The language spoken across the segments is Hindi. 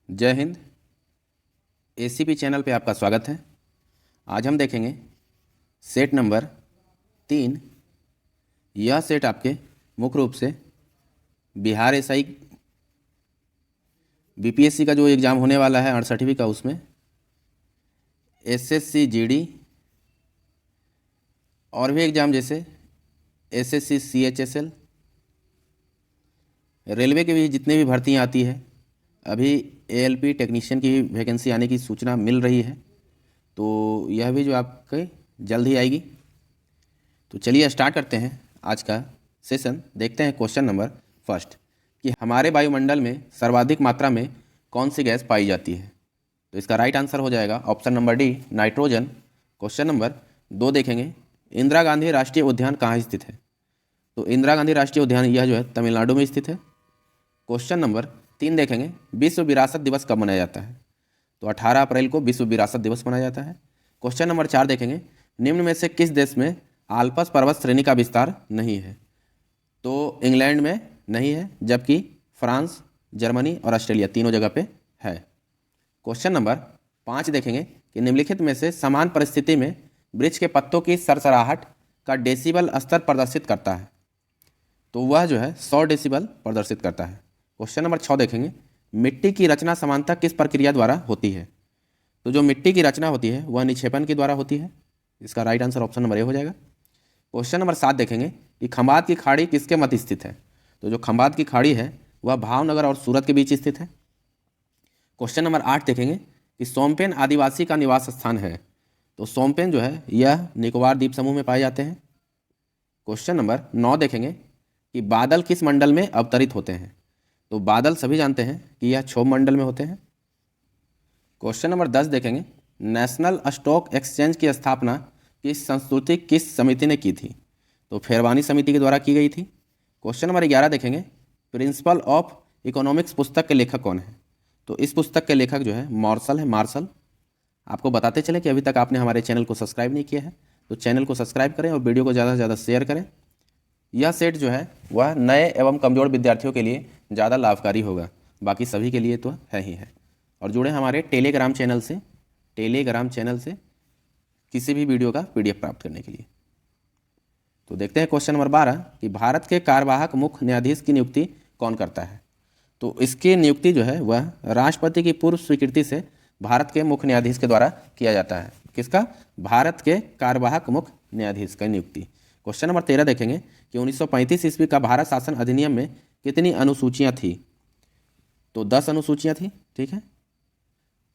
जय हिंद। एसीपी चैनल पे आपका स्वागत है। आज हम देखेंगे सेट नंबर 3। यह सेट आपके मुख्य रूप से बिहार एसआई बीपीएससी का जो एग्ज़ाम होने वाला है 68वीं का, उसमें एसएससी जीडी और भी एग्ज़ाम जैसे एसएससी सीएचएसएल, रेलवे के भी जितने भी भर्तियाँ आती है, अभी एएलपी टेक्नीशियन की वैकेंसी आने की सूचना मिल रही है, तो यह भी जो आपके जल्द ही आएगी। तो चलिए स्टार्ट करते हैं आज का सेशन। देखते हैं क्वेश्चन नंबर फर्स्ट कि हमारे वायुमंडल में सर्वाधिक मात्रा में कौन सी गैस पाई जाती है। तो इसका राइट आंसर हो जाएगा option number D, nitrogen. Question number 2 देखेंगे, इंदिरा गांधी राष्ट्रीय उद्यान कहाँ स्थित है। तो इंदिरा गांधी राष्ट्रीय उद्यान यह जो है तमिलनाडु में स्थित है। क्वेश्चन नंबर 3 देखेंगे, विश्व विरासत दिवस कब मनाया जाता है। तो 18 अप्रैल को विश्व विरासत दिवस मनाया जाता है। क्वेश्चन नंबर 4 देखेंगे, निम्न में से किस देश में आल्प्स पर्वत श्रेणी का विस्तार नहीं है। तो इंग्लैंड में नहीं है, जबकि फ्रांस, जर्मनी और ऑस्ट्रेलिया तीनों जगह पे है। क्वेश्चन नंबर 5 देखेंगे कि निम्नलिखित में से समान परिस्थिति में वृक्ष के पत्तों की सरसराहट का डेसिबल स्तर प्रदर्शित करता है। तो वह जो है 100 डेसिबल प्रदर्शित करता है। क्वेश्चन नंबर 6 देखेंगे, मिट्टी की रचना समानता किस प्रक्रिया द्वारा होती है। तो जो मिट्टी की रचना होती है वह निक्षेपण के द्वारा होती है। इसका right answer option number A हो जाएगा। क्वेश्चन नंबर 7 देखेंगे कि खंबात की खाड़ी किसके मध्य स्थित है। तो जो खंबात की खाड़ी है वह भावनगर और सूरत के बीच स्थित है। क्वेश्चन नंबर 8 देखेंगे कि सोमपेन आदिवासी का निवास स्थान है। तो सोमपेन जो है यह निकोबार द्वीप समूह में पाए जाते हैं। क्वेश्चन नंबर 9 देखेंगे कि बादल किस मंडल में अवतरित होते हैं। तो बादल सभी जानते हैं कि यह क्षोभ मंडल में होते हैं। क्वेश्चन नंबर 10 देखेंगे, नेशनल स्टॉक एक्सचेंज की स्थापना किस संस्तुति किस समिति ने की थी। तो फेरवानी समिति के द्वारा की गई थी। क्वेश्चन नंबर 11 देखेंगे, प्रिंसिपल ऑफ इकोनॉमिक्स पुस्तक के लेखक कौन है। तो इस पुस्तक के लेखक जो है मार्शल है, मार्शल। आपको बताते चले कि अभी तक आपने हमारे चैनल को सब्सक्राइब नहीं किया है तो चैनल को सब्सक्राइब करें और वीडियो को ज़्यादा से ज़्यादा शेयर करें। यह सेट जो है वह नए एवं कमज़ोर विद्यार्थियों के लिए ज़्यादा लाभकारी होगा, बाकी सभी के लिए तो है ही है। और जुड़े हमारे टेलीग्राम चैनल से किसी भी वीडियो का पीडीएफ प्राप्त करने के लिए। तो देखते हैं क्वेश्चन नंबर 12 कि भारत के कार्यवाहक मुख्य न्यायाधीश की नियुक्ति कौन करता है। तो इसकी नियुक्ति जो है वह राष्ट्रपति की पूर्व स्वीकृति से भारत के मुख्य न्यायाधीश के द्वारा किया जाता है। किसका? भारत के कार्यवाहक मुख्य न्यायाधीश का नियुक्ति। क्वेश्चन नंबर 13 देखेंगे कि 1935 ईस्वी का भारत शासन अधिनियम में कितनी अनुसूचियां थी। तो 10 अनुसूचियां थी। ठीक है।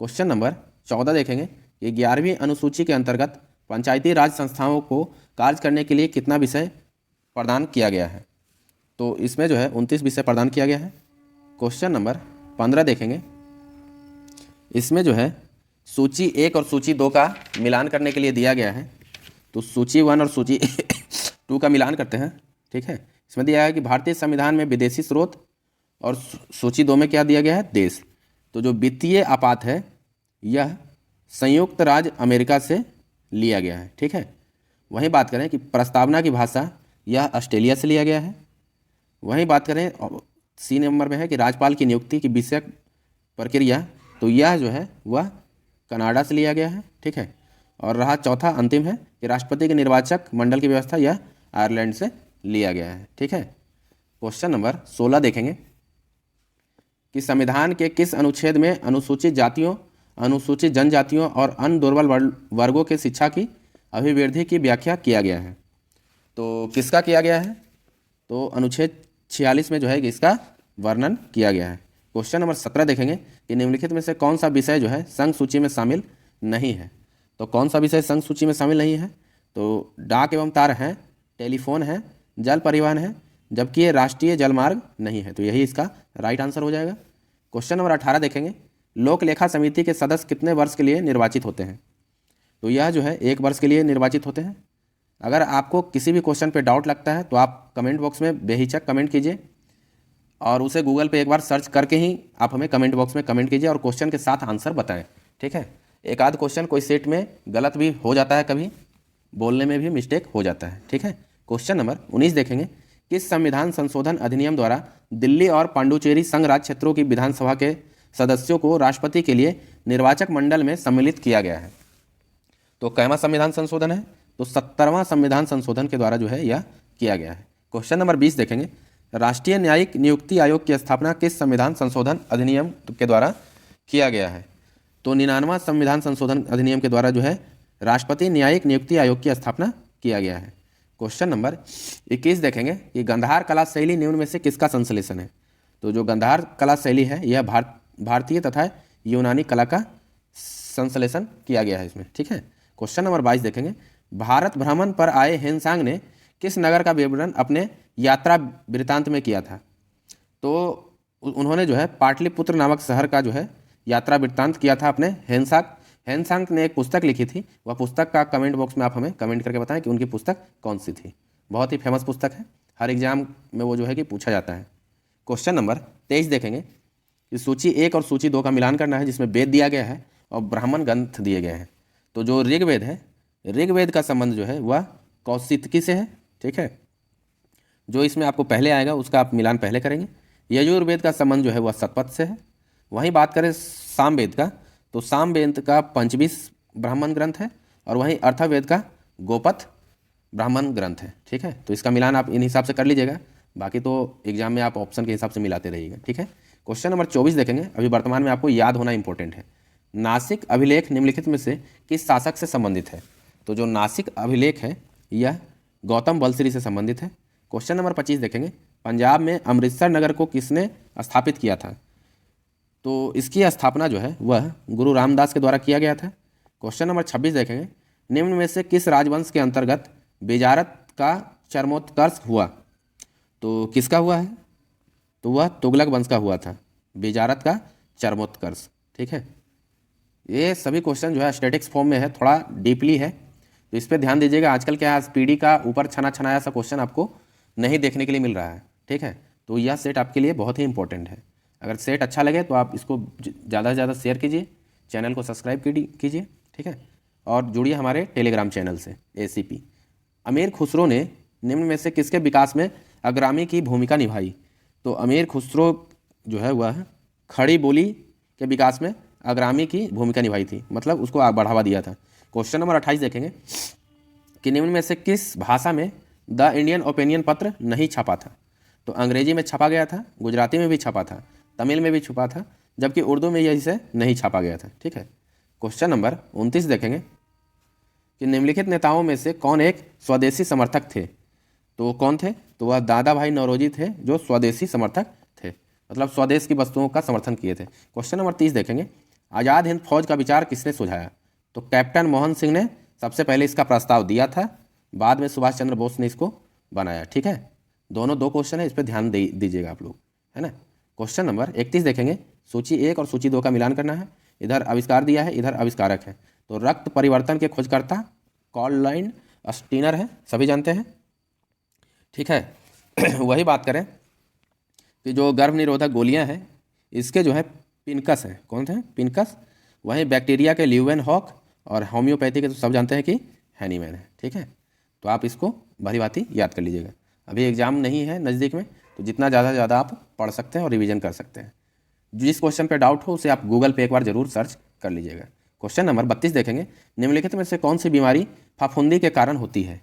क्वेश्चन नंबर 14 देखेंगे कि 11वीं अनुसूची के अंतर्गत पंचायती राज संस्थाओं को कार्य करने के लिए कितना विषय प्रदान किया गया है। तो इसमें जो है 29 विषय प्रदान किया गया है। क्वेश्चन नंबर 15 देखेंगे, इसमें जो है सूची 1 और सूची 2 का मिलान करने के लिए दिया गया है। तो सूची 1 और सूची 2 का मिलान करते हैं। ठीक है। इसमें दिया है कि भारतीय संविधान में विदेशी स्रोत, और सूची 2 में क्या दिया गया है? देश। तो जो वित्तीय आपात है यह संयुक्त राज्य अमेरिका से लिया गया है। ठीक है। वहीं बात करें कि प्रस्तावना की भाषा, यह ऑस्ट्रेलिया से लिया गया है। वहीं बात करें सी नंबर में है कि राज्यपाल की नियुक्ति की विषय प्रक्रिया, तो यह जो है वह कनाडा से लिया गया है। ठीक है। और रहा चौथा अंतिम है कि राष्ट्रपति के निर्वाचक मंडल की व्यवस्था, यह आयरलैंड से लिया गया है। ठीक है। क्वेश्चन नंबर 16 देखेंगे कि संविधान के किस अनुच्छेद में अनुसूचित जातियों, अनुसूचित जनजातियों और अन्य दुर्बल वर्गों के शिक्षा की अभिवृद्धि की व्याख्या किया गया है। तो किसका किया गया है? तो अनुच्छेद 46 में जो है कि इसका वर्णन किया गया है। क्वेश्चन नंबर 17 देखेंगे कि निम्नलिखित में से कौन सा विषय जो है संघ सूची में शामिल नहीं है। तो कौन सा विषय संघ सूची में शामिल नहीं है? तो डाक एवं तार है, टेलीफोन है, जल परिवहन है, जबकि ये राष्ट्रीय जलमार्ग नहीं है। तो यही इसका राइट आंसर हो जाएगा। क्वेश्चन नंबर 18 देखेंगे, लोक लेखा समिति के सदस्य कितने वर्ष के लिए निर्वाचित होते हैं। तो यह जो है 1 वर्ष के लिए निर्वाचित होते हैं। अगर आपको किसी भी क्वेश्चन पे डाउट लगता है तो आप कमेंट बॉक्स में बेहिचक कमेंट कीजिए और उसे गूगल पे एक बार सर्च करके ही आप हमें कमेंट बॉक्स में कमेंट कीजिए और क्वेश्चन के साथ आंसर बताएं। ठीक है। एक आध क्वेश्चन कोई सेट में गलत भी हो जाता है, कभी बोलने में भी मिस्टेक हो जाता है। ठीक है। क्वेश्चन नंबर 19 देखेंगे, किस संविधान संशोधन अधिनियम द्वारा दिल्ली और पांडुचेरी संघ राज्य क्षेत्रों की विधानसभा के सदस्यों को राष्ट्रपति के लिए निर्वाचक मंडल में सम्मिलित किया गया है। तो कैवा संविधान संशोधन है? तो 70वां संविधान संशोधन के द्वारा जो है यह किया गया है। क्वेश्चन नंबर 20 देखेंगे, राष्ट्रीय न्यायिक नियुक्ति आयोग की स्थापना किस संविधान संशोधन अधिनियम के द्वारा किया गया है? तो 99वां संविधान संशोधन अधिनियम के द्वारा जो है राष्ट्रपति न्यायिक नियुक्ति आयोग की स्थापना किया गया है। क्वेश्चन नंबर 21 देखेंगे कि गंधार कला शैली निम्न में से किसका संश्लेषण है? तो जो गंधार कला शैली है यह भारतीय तथा यूनानी कला का संश्लेषण किया गया है इसमें, ठीक है। क्वेश्चन नंबर 22 देखेंगे, भारत भ्रमण पर आए हिनसांग ने किस नगर का विवरण अपने यात्रा वृत्तांत में किया था? तो उन्होंने जो है पाटलिपुत्र नामक शहर का जो है यात्रा वृत्तांत किया था अपने हेनसांग ने एक पुस्तक लिखी थी। वह पुस्तक का कमेंट बॉक्स में आप हमें कमेंट करके बताएं कि उनकी पुस्तक कौन सी थी। बहुत ही फेमस पुस्तक है, हर एग्जाम में वो जो है कि पूछा जाता है। क्वेश्चन नंबर 23 देखेंगे कि सूची 1 और सूची 2 का मिलान करना है, जिसमें वेद दिया गया है और ब्राह्मण ग्रंथ दिए गए हैं। तो जो ऋग्वेद है, ऋग्वेद का संबंध जो है वह कौशितकी से है, ठीक है। जो इसमें आपको पहले आएगा उसका आप मिलान पहले करेंगे। यजुर्वेद का संबंध जो है वह शतपथ से है। वहीं बात करें सामवेद का, तो सामवेद का पंचविंश ब्राह्मण ग्रंथ है और वहीं अर्थवेद का गोपथ ब्राह्मण ग्रंथ है, ठीक है। तो इसका मिलान आप इन हिसाब से कर लीजिएगा, बाकी तो एग्जाम में आप ऑप्शन के हिसाब से मिलाते रहिएगा, ठीक है। क्वेश्चन नंबर 24 देखेंगे, अभी वर्तमान में आपको याद होना इंपॉर्टेंट है। नासिक अभिलेख निम्नलिखित में से किस शासक से संबंधित है? तो जो नासिक अभिलेख है यह गौतम बलश्री से संबंधित है। क्वेश्चन नंबर 25 देखेंगे, पंजाब में अमृतसर नगर को किसने स्थापित किया था? तो इसकी स्थापना जो है वह गुरु रामदास के द्वारा किया गया था। क्वेश्चन नंबर 26 देखेंगे, निम्न में से किस राजवंश के अंतर्गत बेजारत का चरमोत्कर्ष हुआ? तो किसका हुआ है? तो वह तुगलक वंश का हुआ था, बेजारत का चरमोत्कर्ष, ठीक है। ये सभी क्वेश्चन जो है स्टैटिक्स फॉर्म में है, थोड़ा डीपली है, तो इस पर ध्यान दीजिएगा। आजकल क्या पीडी का ऊपर छना छनाया सा क्वेश्चन आपको नहीं देखने के लिए मिल रहा है, ठीक है। तो यह सेट आपके लिए बहुत ही इंपॉर्टेंट है। अगर सेट अच्छा लगे तो आप इसको ज़्यादा से ज़्यादा शेयर कीजिए, चैनल को सब्सक्राइब कीजिए, ठीक है। और जुड़िए हमारे टेलीग्राम चैनल से ACP। अमीर खुसरो ने निम्न में से किसके विकास में अग्रामी की भूमिका निभाई? तो अमीर खुसरो जो है वह खड़ी बोली के विकास में अग्रामी की भूमिका निभाई थी, मतलब उसको बढ़ावा दिया था। क्वेश्चन नंबर 28 देखेंगे कि निम्न में से किस भाषा में द इंडियन ओपिनियन पत्र नहीं छपा था? तो अंग्रेजी में छपा गया था, गुजराती में भी छपा था, तमिल में भी छपा था, जबकि उर्दू में यह इसे नहीं छापा गया था, ठीक है। क्वेश्चन नंबर 29 देखेंगे कि निम्नलिखित नेताओं में से कौन एक स्वदेशी समर्थक थे? तो कौन थे? तो वह दादा भाई नौरोजी थे, जो स्वदेशी समर्थक थे, मतलब स्वदेश की वस्तुओं का समर्थन किए थे। क्वेश्चन नंबर 30 देखेंगे, आज़ाद हिंद फौज का विचार किसने सुझाया? तो कैप्टन मोहन सिंह ने सबसे पहले इसका प्रस्ताव दिया था, बाद में सुभाष चंद्र बोस ने इसको बनाया, ठीक है। दोनों 2 क्वेश्चन है, इस पर ध्यान दीजिएगा आप लोग, है ना। क्वेश्चन नंबर 31 देखेंगे, सूची 1 और सूची 2 का मिलान करना है। इधर आविष्कार दिया है, इधर आविष्कारक है। तो रक्त परिवर्तन के खोजकर्ता कार्लाइन स्टीनर है, सभी जानते हैं, ठीक है। वही बात करें कि जो गर्भ निरोधक गोलियां हैं इसके जो है पिनकस हैं, कौन थे? पिनकस। वहीं बैक्टीरिया के ल्यूवेनहॉक और होम्योपैथी के तो सब जानते हैं कि हैनीमैन है, ठीक है। तो आप इसको भली भांति याद कर लीजिएगा। अभी एग्जाम नहीं है नज़दीक में, तो जितना ज़्यादा से ज़्यादा आप पढ़ सकते हैं और रिवीजन कर सकते हैं। जिस क्वेश्चन पे डाउट हो उसे आप गूगल पे एक बार जरूर सर्च कर लीजिएगा। क्वेश्चन नंबर 32 देखेंगे, निम्नलिखित में से कौन सी बीमारी फाफूंदी के कारण होती है?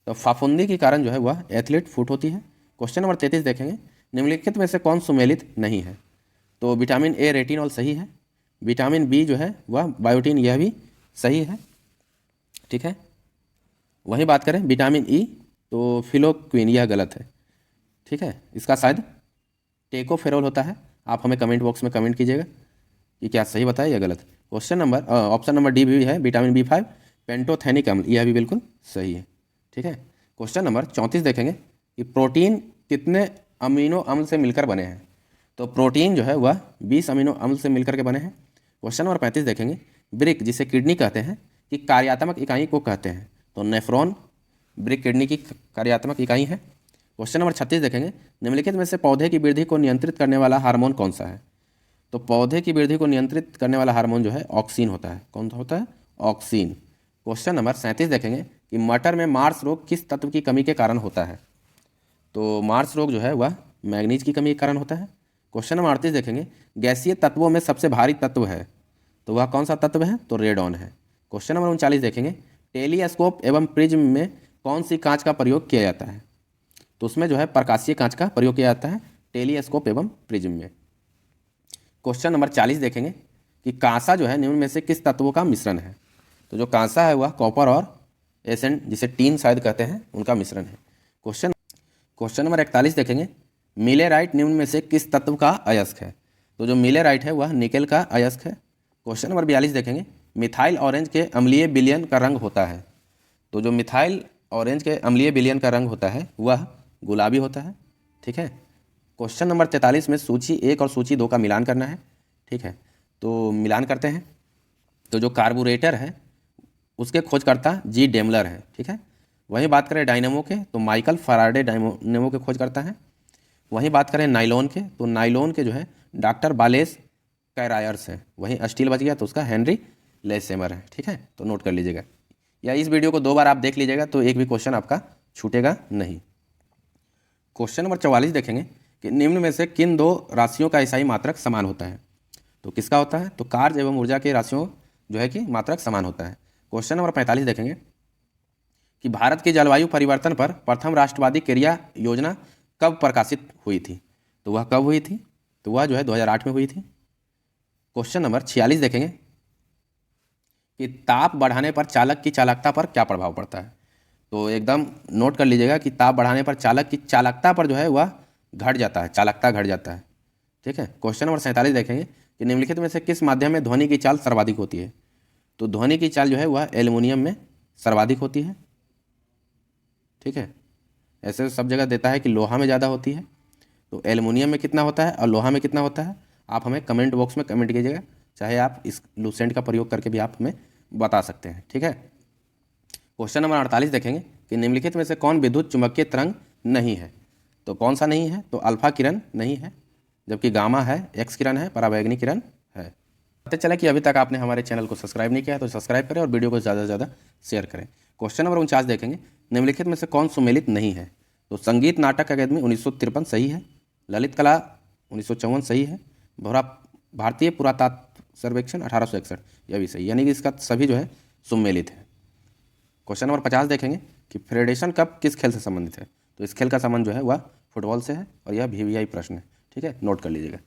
तो फाफूंदी के कारण जो है वह एथलीट फुट होती है। क्वेश्चन नंबर 33 देखेंगे, निम्नलिखित में से कौन सुमेलित नहीं है? तो विटामिन A रेटिनॉल सही है, विटामिन B जो है वह बायोटीन, यह भी सही है, ठीक है। वहीं बात करें विटामिन E, तो फिलोक्विन यह गलत है, ठीक है। इसका शायद टेकोफेरोल होता है। आप हमें कमेंट बॉक्स में कमेंट कीजिएगा कि क्या सही बताया या गलत। Question number option number D भी है, विटामिन B5 पेंटोथेनिक अम्ल, यह भी बिल्कुल सही है, ठीक है। क्वेश्चन नंबर 34 देखेंगे कि प्रोटीन कितने अमीनो अम्ल से मिलकर बने हैं? तो प्रोटीन जो है वह 20 अमीनो अम्ल से मिलकर के बने हैं। क्वेश्चन नंबर 35 देखेंगे, ब्रिक जिसे किडनी कहते हैं कि कार्यात्मक इकाई को कहते हैं? तो नेफ्रॉन ब्रिक किडनी की कार्यात्मक इकाई है। क्वेश्चन नंबर 36 देखेंगे, निम्नलिखित में से पौधे की वृद्धि को नियंत्रित करने वाला हार्मोन कौन सा है? तो पौधे की वृद्धि को नियंत्रित करने वाला हार्मोन जो है ऑक्सीन होता है। कौन सा होता है? ऑक्सीन। क्वेश्चन नंबर 37 देखेंगे कि मटर में मार्स रोग किस तत्व की कमी के कारण होता है? तो मार्स रोग जो है वह मैग्नीज की कमी के कारण होता है। क्वेश्चन नंबर 38 देखेंगे, गैसीय तत्वों में सबसे भारी तत्व है, तो वह कौन सा तत्व है? तो रेडॉन है। क्वेश्चन नंबर 39 देखेंगे, टेलीस्कोप एवं प्रिज्म में कौन सी कांच का प्रयोग किया जाता है? तो उसमें जो है प्रकाशीय कांच का प्रयोग किया जाता है टेलीस्कोप एवं प्रिज्म में। क्वेश्चन नंबर 40 देखेंगे कि कांसा जो है निम्न में से किस तत्वों का मिश्रण है? तो जो कांसा है वह कॉपर और एसेंट, जिसे टीन शायद कहते हैं, उनका मिश्रण है। क्वेश्चन नंबर 41 देखेंगे, मिलेराइट निम्न में से किस तत्व का अयस्क है? तो जो मिलेराइट है वह निकेल का अयस्क है। क्वेश्चन नंबर 42 देखेंगे, मिथाइल ऑरेंज के अम्लीय विलयन का रंग होता है, तो जो मिथाइल ऑरेंज के अम्लीय विलयन का रंग होता है वह गुलाबी होता है। ठीक है। क्वेश्चन नंबर 43 में सूची 1 और सूची 2 का मिलान करना है। ठीक है, तो मिलान करते हैं। तो जो कार्बोरेटर है उसके खोजकर्ता जी डेमलर है। ठीक है। वहीं बात करें डायनेमो के, तो माइकल फैराडे डायनेमो के खोजकर्ता हैं। वहीं बात करें नाइलॉन के, तो नाइलॉन के जो है डॉक्टर बालेस कैरायर्स है। वहीं स्टील बच गया तो उसका हेनरी लेसेमर है। ठीक है, तो नोट कर लीजिएगा, या इस वीडियो को 2 बार आप देख लीजिएगा तो एक भी क्वेश्चन आपका छूटेगा नहीं। क्वेश्चन नंबर 44 देखेंगे कि निम्न में से किन 2 राशियों का ईसाई मात्रक समान होता है? तो किसका होता है? तो कार्य एवं ऊर्जा की राशियों जो है कि मात्रक समान होता है। क्वेश्चन नंबर 45 देखेंगे कि भारत की जलवायु परिवर्तन पर प्रथम राष्ट्रवादी क्रिया योजना कब प्रकाशित हुई थी? तो वह कब हुई थी? तो वह जो है 2008 में हुई थी। क्वेश्चन नंबर 46 देखेंगे कि ताप बढ़ाने पर चालक की चालकता पर क्या प्रभाव पड़ता है? तो एकदम नोट कर लीजिएगा कि ताप बढ़ाने पर चालक की चालकता पर जो है वह घट जाता है, चालकता घट जाता है। ठीक है। क्वेश्चन नंबर 47 देखेंगे कि निम्नलिखित में से किस माध्यम में ध्वनि की चाल सर्वाधिक होती है? तो ध्वनि की चाल जो है वह एल्युमिनियम में सर्वाधिक होती है। ठीक है, ऐसे सब जगह देता है कि लोहा में ज़्यादा होती है, तो एल्युमिनियम में कितना होता है और लोहा में कितना होता है, आप हमें कमेंट बॉक्स में कमेंट कीजिएगा, चाहे आप इस लूसेंट का प्रयोग करके भी आप हमें बता सकते हैं। ठीक है। क्वेश्चन नंबर 48 देखेंगे कि निम्नलिखित में से कौन विद्युत चुंबकीय तरंग नहीं है? तो कौन सा नहीं है? तो अल्फा किरण नहीं है, जबकि गामा है, एक्स किरण है, पराबैंगनी किरण है। पता चला कि अभी तक आपने हमारे चैनल को सब्सक्राइब नहीं किया है तो सब्सक्राइब करें और वीडियो को ज़्यादा से ज़्यादा शेयर करें। क्वेश्चन नंबर 49 देखेंगे, निम्नलिखित में से कौन सुमेलित नहीं है? तो संगीत नाटक अकादमी 1953 सही है, ललित कला 1954 सही है, भारतीय पुरातत्व सर्वेक्षण 1861 यह भी सही, यानी कि इसका सभी जो है सुमेलित है। क्वेश्चन नंबर 50 देखेंगे कि फेडरेशन कप किस खेल से संबंधित है? तो इस खेल का संबंध जो है वह फुटबॉल से है और यह VVI प्रश्न है। ठीक है, नोट कर लीजिएगा।